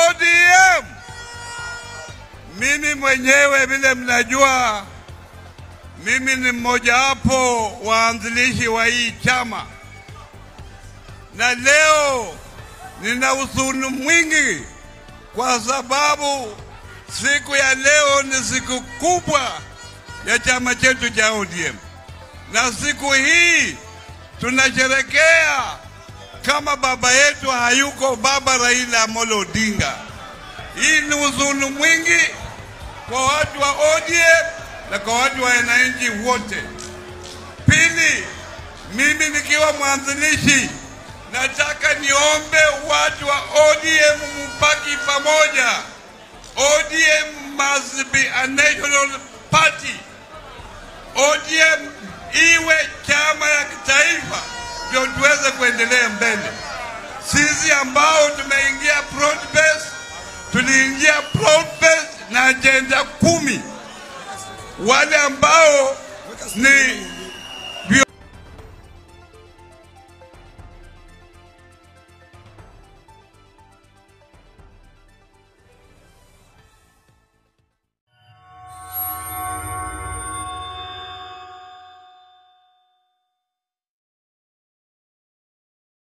ODM. Mimi mwenyewe vile mnajua, mimi ni mmoja wapo waanzilishi wa hii chama, na leo nina huzuni mwingi kwa sababu siku ya leo ni siku kubwa ya chama chetu cha ODM, na siku hii tunasherekea kama baba yetu hayuko, Baba Raila Amolo Odinga. Hii ni huzuni mwingi kwa watu wa ODM na kwa watu wa wananchi wote. Pili, mimi nikiwa mwanzilishi nataka niombe watu wa ODM mpaki pamoja. ODM must be a national party. ODM iwe chama ya kitaifa ndio tuweze kuendelea mbele. Sisi ambao tumeingia broad base, tuliingia broad base na agenda 10. Wale ambao ni